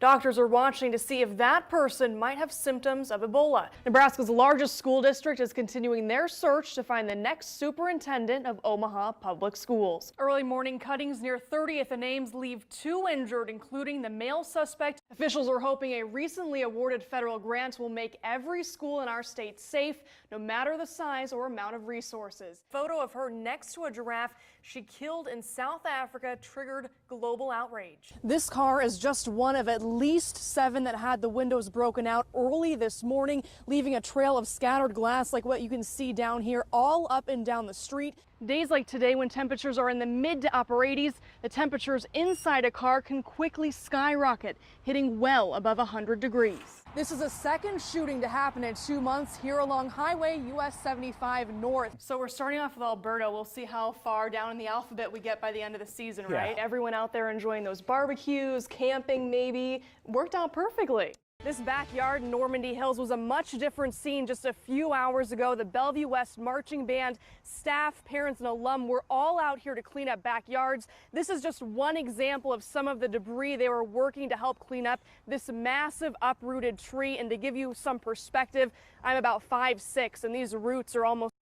Doctors are watching to see if that person might have symptoms of Ebola. Nebraska's largest school district is continuing their search to find the next superintendent of Omaha Public Schools. Early morning cuttings near 30th and Ames leave 2 injured, including the male suspect. Officials are hoping a recently awarded federal grant will make every school in our state safe, no matter the size or amount of resources. Photo of her next to a giraffe she killed in South Africa triggered global outrage. This car is just one of at least 7 that had the windows broken out early this morning, leaving a trail of scattered glass like what you can see down here all up and down the street. Days like today, when temperatures are in the mid to upper 80s, the temperatures inside a car can quickly skyrocket, hitting well above 100 degrees. This is a second shooting to happen in 2 months here along Highway US 75 North. So we're starting off with Alberta. We'll see how far down in the alphabet we get by the end of the season, right? Everyone out there enjoying those barbecues, camping maybe. Worked out perfectly. This backyard in Normandy Hills was a much different scene just a few hours ago. The Bellevue West Marching Band, staff, parents, and alum were all out here to clean up backyards. This is just one example of some of the debris they were working to help clean up this massive uprooted tree. And to give you some perspective, I'm about 5'6", and these roots are almost...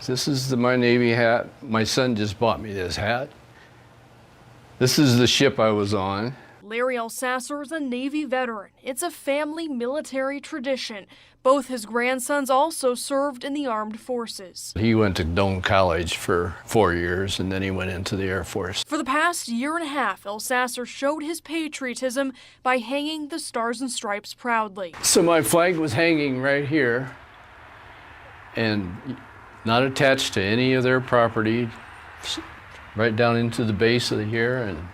This is my Navy hat. My son just bought me this hat. This is the ship I was on. Larry Alsasser is a Navy veteran. It's a family military tradition. Both his grandsons also served in the armed forces. He went to Doane College for 4 years, and then he went into the Air Force. For the past year and a half, Alsasser showed his patriotism by hanging the Stars and Stripes proudly. So my flag was hanging right here and not attached to any of their property, right down into the base of here, and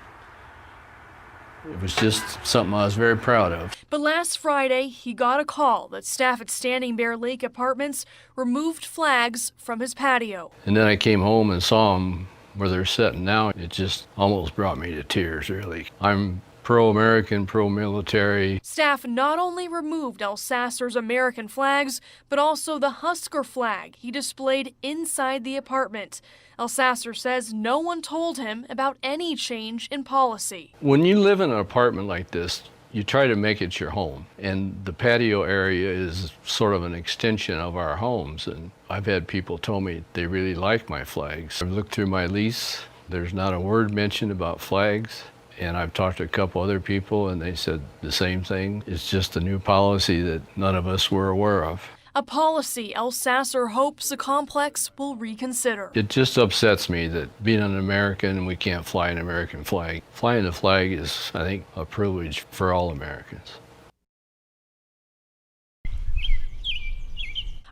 it was just something I was very proud of. But last Friday, he got a call that staff at Standing Bear Lake Apartments removed flags from his patio. And then I came home and saw them where they're sitting now. It just almost brought me to tears, really. I'm pro-American, pro-military. Staff not only removed Alsasser's American flags, but also the Husker flag he displayed inside the apartment. Alsasser says no one told him about any change in policy. When you live in an apartment like this, you try to make it your home. And the patio area is sort of an extension of our homes. And I've had people tell me they really like my flags. I've looked through my lease. There's not a word mentioned about flags. And I've talked to a couple other people, and they said the same thing. It's just a new policy that none of us were aware of. A policy Alsasser hopes the complex will reconsider. It just upsets me that being an American, we can't fly an American flag. Flying the flag is, I think, a privilege for all Americans.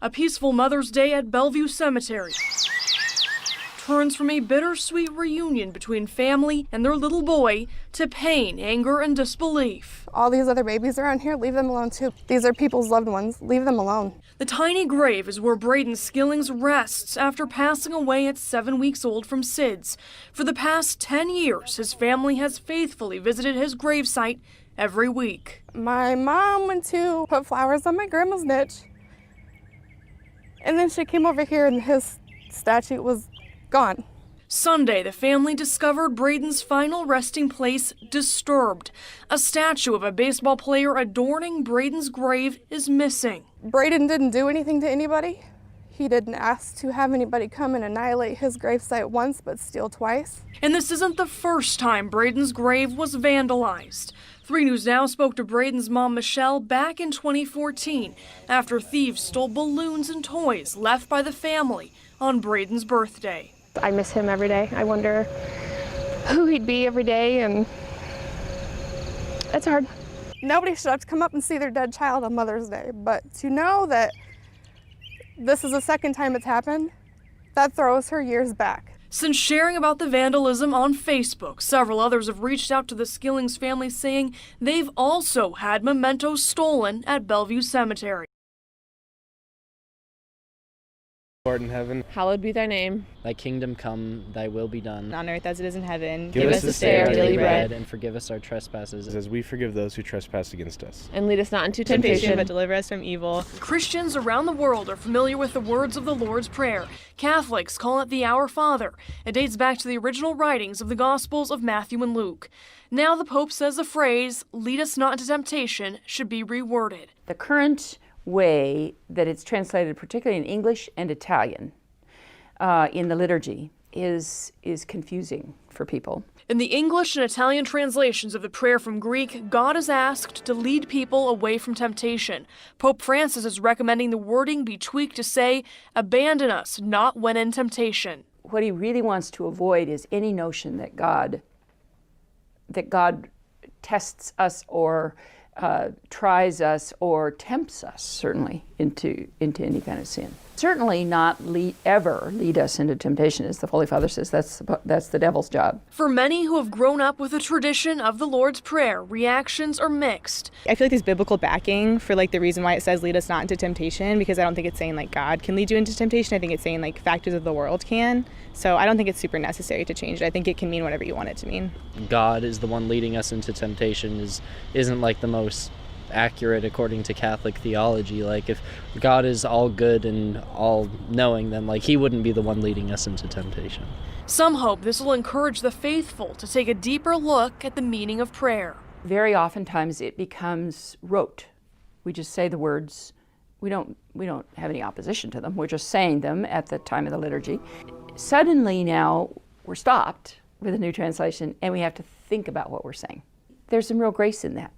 A peaceful Mother's Day at Bellevue Cemetery turns from a bittersweet reunion between family and their little boy to pain, anger, and disbelief. All these other babies around here, leave them alone too. These are people's loved ones. Leave them alone. The tiny grave is where Braden Skillings rests after passing away at 7 weeks old from SIDS. For the past 10 years, his family has faithfully visited his gravesite every week. My mom went to put flowers on my grandma's niche, and then she came over here and his statue was gone. Sunday, the family discovered Braden's final resting place disturbed. A statue of a baseball player adorning Braden's grave is missing. Braden didn't do anything to anybody. He didn't ask to have anybody come and annihilate his gravesite once, but steal twice. And this isn't the first time Braden's grave was vandalized. 3 News Now spoke to Braden's mom, Michelle, back in 2014 after thieves stole balloons and toys left by the family on Braden's birthday. I miss him every day. I wonder who he'd be every day, and it's hard. Nobody should have to come up and see their dead child on Mother's Day, but to know that this is the second time it's happened, that throws her years back. Since sharing about the vandalism on Facebook, several others have reached out to the Skillings family saying they've also had mementos stolen at Bellevue Cemetery. art in heaven. Hallowed be thy name. Thy kingdom come, thy will be done. On earth as it is in heaven. Give us this day our daily bread, and forgive us our trespasses. As we forgive those who trespass against us. And lead us not into Temptation, temptation. but deliver us from evil. Christians around the world are familiar with the words of the Lord's Prayer. Catholics call it the Our Father. It dates back to the original writings of the Gospels of Matthew and Luke. Now the Pope says the phrase, lead us not into temptation, should be reworded. The current way that it's translated, particularly in English and Italian, in the liturgy, is confusing for people. In the English and Italian translations of the prayer from Greek, God is asked to lead people away from temptation. Pope Francis is recommending the wording be tweaked to say, abandon us, not when in temptation. What he really wants to avoid is any notion that God tests us or tries us or tempts us, certainly, into any kind of sin. Certainly not ever lead us into temptation, as the Holy Father says. That's the devil's job. For many who have grown up with the tradition of the Lord's Prayer, reactions are mixed. I feel like there's biblical backing for like the reason why it says lead us not into temptation, because I don't think it's saying like God can lead you into temptation. I think it's saying like factors of the world can. So I don't think it's super necessary to change it. I think it can mean whatever you want it to mean. God is the one leading us into temptation isn't like the most accurate according to Catholic theology. Like if God is all good and all knowing, then like he wouldn't be the one leading us into temptation. Some hope this will encourage the faithful to take a deeper look at the meaning of prayer. Very oftentimes it becomes rote. We just say the words. We don't have any opposition to them. We're just saying them at the time of the liturgy. Suddenly now we're stopped with a new translation and we have to think about what we're saying. There's some real grace in that.